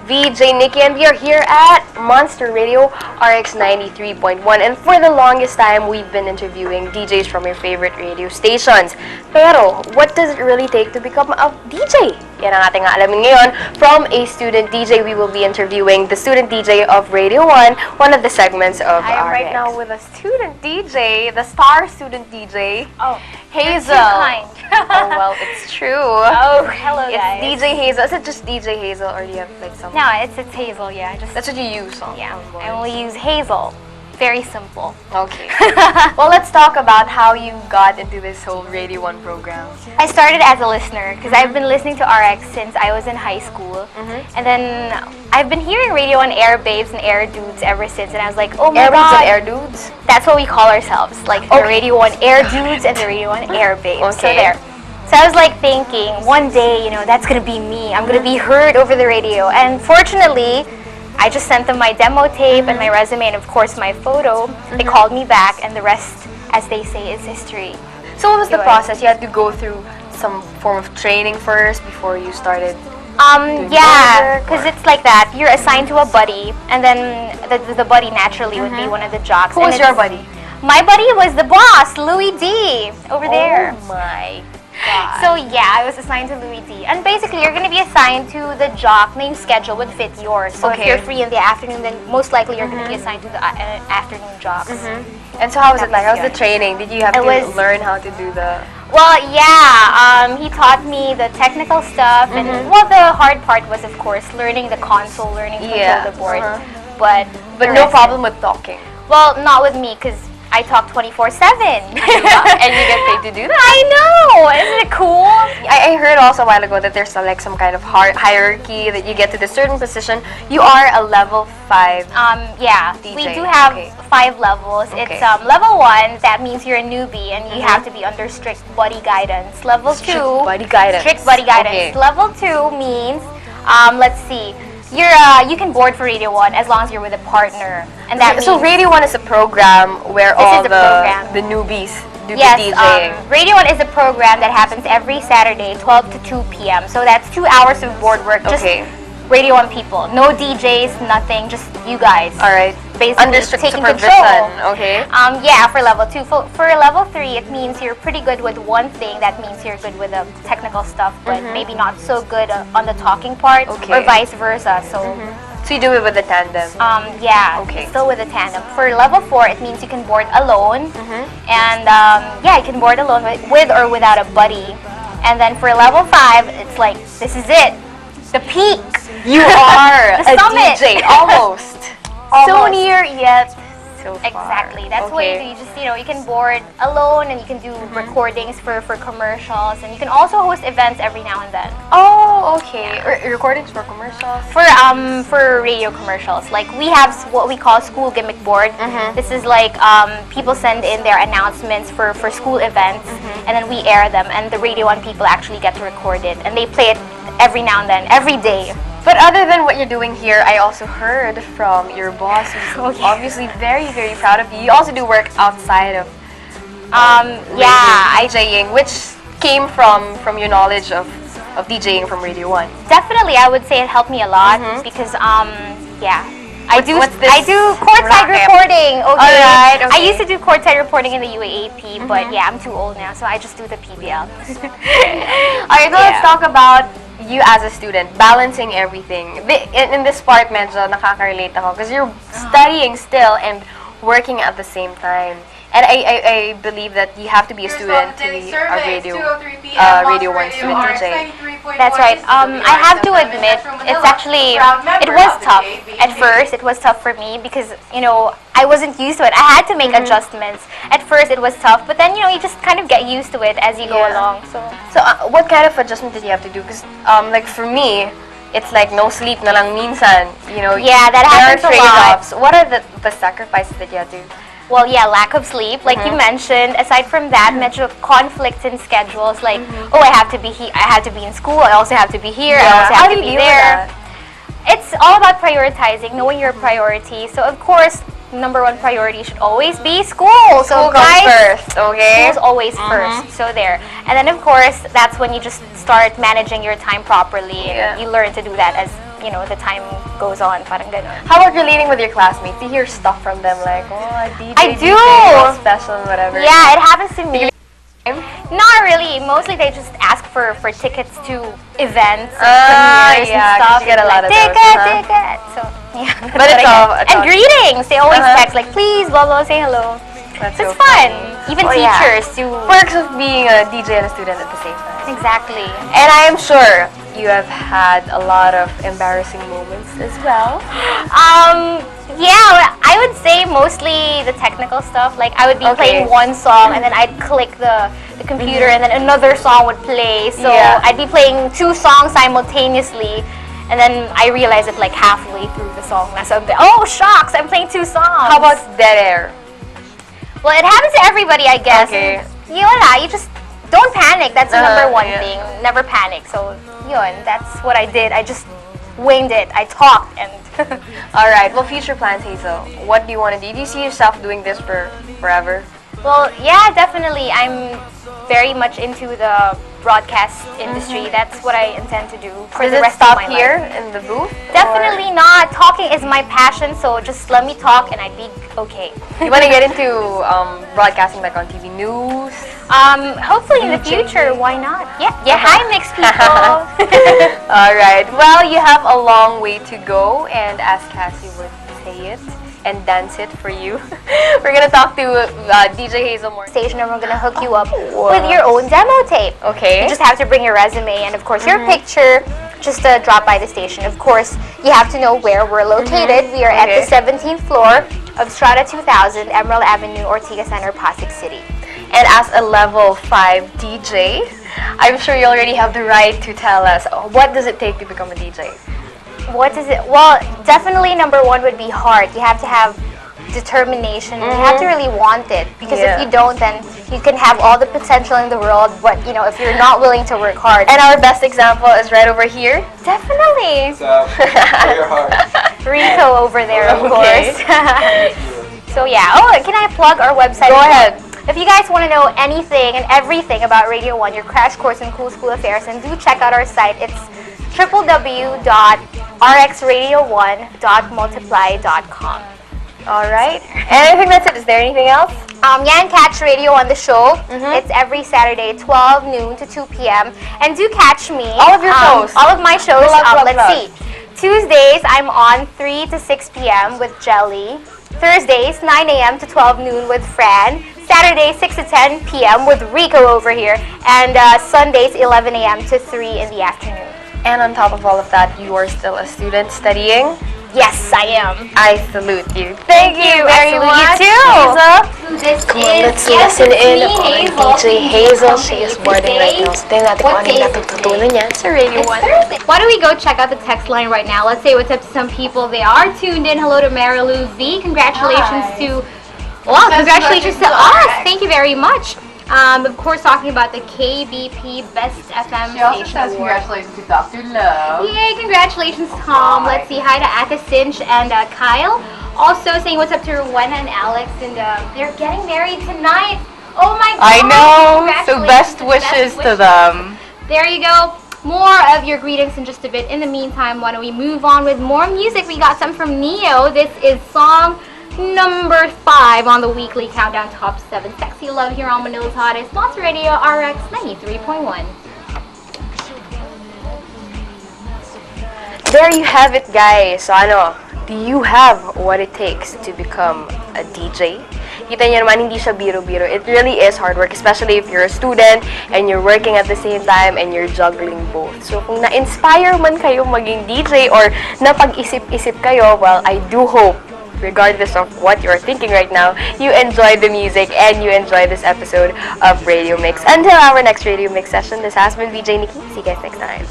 VJ Nikki, and we are here at Monster Radio RX 93.1. And for the longest time, we've been interviewing DJs from your favorite radio stations. Pero, what does it really take to become a DJ? Yan ang ating alamin ngayon. From a student DJ, we will be interviewing the student DJ of Radio 1, one of the segments of I am RX. right now with a student DJ, the star student DJ, Hazel. Oh, well, it's true. Oh, hello guys. It's DJ Hazel. Is it just DJ Hazel, or do you have like some? No, it's Hazel, yeah. That's what you use on Yeah, on I only use Hazel. Very simple. Okay. Well, let's talk about how you got into this whole Radio 1 program. I started as a listener because I've been listening to RX since I was in high school. And then I've been hearing Radio 1 Air Babes and Air Dudes ever since. And I was like, oh my Air Babes god. and Air Dudes? That's what we call ourselves. Like the Radio 1 Air Dudes and the Radio 1 Air Babes. So Okay. there. So I was like thinking, one day, that's gonna be me. I'm gonna be heard over the radio. And fortunately, I just sent them my demo tape and my resume and of course my photo. They called me back and the rest, as they say, is history. So what was the Yun. process? You had to go through some form of training first before you started? Yeah, work, because or- it's like that. You're assigned to a buddy, and then the buddy naturally would be one of the jocks. Who And was your buddy? My buddy was the boss, Louis D, over there. Oh my god. So yeah, I was assigned to Louis D. And basically, you're going to be assigned to the jock na yung schedule would fit yours. So Okay. if you're free in the afternoon, then most likely you're going to be assigned to the afternoon jocks. And so how was it like? How was the Tapos training? Did you have It to was- learn how to do the... Well, yeah, he taught me the technical stuff, and well, the hard part was, of course, learning the console, learning to Yeah, control the board. But the no rest- problem with talking. Well, not with me, because I talk 24/7. And you get paid to do that? I know! Isn't it cool? I heard also a while ago that there's like some kind of hierarchy that you get to the certain position. You are a level 5. Yeah, DJ, we do have okay. 5 levels. Okay. It's level 1, that means you're a newbie and you have to be under strict buddy guidance. Level 2, Strict buddy guidance. strict buddy Okay. guidance. Level 2 means, let's see, you can board for Radio 1 as long as you're with a partner. And that So means, Radio 1 is a program where This all is a the program. newbies do yes, the DJing. Radio 1 is a program that happens every Saturday, 12 to 2 p.m. So that's 2 hours of board work. Just Okay. Radio 1 people. No DJs, nothing, just you guys. All right. Basically Under strict taking supervision. control. Okay. Yeah, for level 2. For level 3, it means you're pretty good with one thing. That means you're good with the technical stuff, but maybe not so good on the talking part, Okay. or vice versa. So, So you do it with the tandem. yeah, Okay. still with a tandem. For level 4, it means you can board alone, and yeah, you can board alone with or without a buddy. And then for level 5, it's like, this is it, the peak. You are The a summit. DJ, almost. So near, yet So far. exactly. That's what you do. You just, you can board alone and you can do recordings for commercials, and you can also host events every now and then. Oh, okay. Recordings for commercials. For radio commercials, like we have what we call school gimmick board. This is like people send in their announcements for school events, and then we air them, and the Radio 1 people actually get to record it, and they play it every now and then, every day. But other than what you're doing here, I also heard from your boss, who's obviously very, very proud of you. You also do work outside of Yeah, DJing, which came from your knowledge of DJing from Radio 1. definitely, I would say it helped me a lot because yeah. I do courtside racket? reporting. Okay. Alright, I okay. used to do courtside reporting in the UAAP, but yeah, I'm too old now, so I just do the PBL. Alright, so let's talk about you as a student, balancing everything. In this part, medyo nakaka-relate ako because you're studying still and working at the same time. And I believe that you have to be a student to be a Radio 1 student DJ. That's right. I have to admit, it was tough. At first, it was tough for me because, I wasn't used to it. I had to make adjustments. At first, it was tough, but then, you just kind of get used to it as you go along. So What kind of adjustment did you have to do? Because, like for me, it's like no sleep na lang minsan. Yeah, that there happens are a lot. trade-offs. What are the sacrifices that you have to? well, yeah, lack of sleep, like you mentioned. Aside from that, medyo conflicts in schedules. Like, oh, I have to be I have to be in school. I also have to be here. I also How have do to you be deal with there. that? It's all about prioritizing, knowing your priority. So, of course, number one priority should always be school. So, School comes guys, first, okay? school's always first. So there. And then, of course, that's when you just start managing your time properly. Yeah. You learn to do that as the time goes on. Parang ganun. How about relating with your classmates? Do you hear stuff from them like, oh, DJ, I do. DJ, special, whatever? Yeah, it happens to me. Not really. Mostly they just ask for tickets to events and premieres and stuff. 'Cause you get a lot of those, ticket. So yeah. But it's all and greetings. They always text like, please, blah blah, say hello. That's It's so fun. funny. Even Oh, yeah. teachers do. Perks of being a DJ and a student at the same time. Exactly. And I am sure you have had a lot of embarrassing moments as well. Yeah, I would say mostly the technical stuff. Like I would be playing one song and then I'd click the computer and then another song would play. So I'd be playing 2 songs simultaneously. And then I realized it like halfway through the song. Oh, shocks, I'm playing 2 songs. How about dead air? Well, it happens to everybody, I guess. Okay. You just don't panic. That's the number one yeah. thing. Never panic. So, that's what I did. I just winged it. I talked and All right. Well, future plans, Hazel. What do you want to do? Do you see yourself doing this for forever? Well, yeah, definitely. I'm very much into the broadcast industry. That's what I intend to do for the rest of my life. Here in the booth? Definitely not. Talking is my passion, so just let me talk and I'd be okay. You want to get into broadcasting like on TV news? Hopefully in the future, why not? Yeah. Hi, MYX people. All right. Well, you have a long way to go, and as Cassie would say it and dance it for you, we're gonna talk to DJ Hazel more. Station, and we're gonna hook you up with your own demo tape. Okay. You just have to bring your resume and of course your picture just to drop by the station. Of course, you have to know where we're located. We are at the 17th floor of Strata 2000, Emerald Avenue, Ortigas Center, Pasig City. And as a level 5 DJ, I'm sure you already have the right to tell us, what does it take to become a DJ? What is it? Well, definitely number 1 would be heart. You have to have determination. You have to really want it, because if you don't, then you can have all the potential in the world, but if you're not willing to work hard. And our best example is right over here. Definitely. So, play your heart. Rico over there, of Okay. course. So yeah. Oh, can I plug our website? Go ahead. If you guys want to know anything and everything about Radio 1, your crash course in cool school affairs, and do check out our site. It's www.rxradio1.multiply.com. All right. And I think that's it. Is there anything else? And catch Radio on the show. It's every Saturday, 12 noon to 2 p.m. And do catch me. All of your shows. All of my shows. Plug. Let's see. Tuesdays, I'm on 3 to 6 p.m. with Jelly. Thursdays, 9 a.m. to 12 noon with Fran. Saturdays, 6 to 10 p.m. with Rico over here. And Sundays, 11 a.m. to 3 in the afternoon. And on top of all of that, you are still a student studying. Yes, I am. I salute you. Thank you very salute much, you too. Hazel. This Let's listen in on DJ Hazel. She is boarding right now. So tingnan natin kung ano yung natututunan niya sa Radio 1. Why don't we go check out the text line right now? Let's say what's up to some people. They are tuned in. Hello to Marilu Z. Congratulations to us. Thank you very much. Of course, talking about the KBP Best FM She also Station says Award. congratulations to Dr. Love. Yay, congratulations, Tom. Let's see. Hi to Aka Cinch and Kyle. Also saying what's up to Rowena and Alex. And they're getting married tonight. Oh my god. I know. So Congratulations. best wishes to them. There you go. More of your greetings in just a bit. In the meantime, why don't we move on with more music? We got some from Neo. This is song number 5 on the weekly countdown top 7. Sexy Love here on Manila's Hottest. Monster Radio RX 93.1. There you have it, guys. So do you have what it takes to become a DJ? Kita nyo naman, hindi siya biro-biro. It really is hard work, especially if you're a student and you're working at the same time and you're juggling both. So kung na-inspire man kayo maging DJ or napag-isip-isip kayo, well, I do hope, regardless of what you're thinking right now, you enjoy the music and you enjoy this episode of Radio Mix. Until our next Radio Mix session, this has been VJ Nikki. See you guys next time.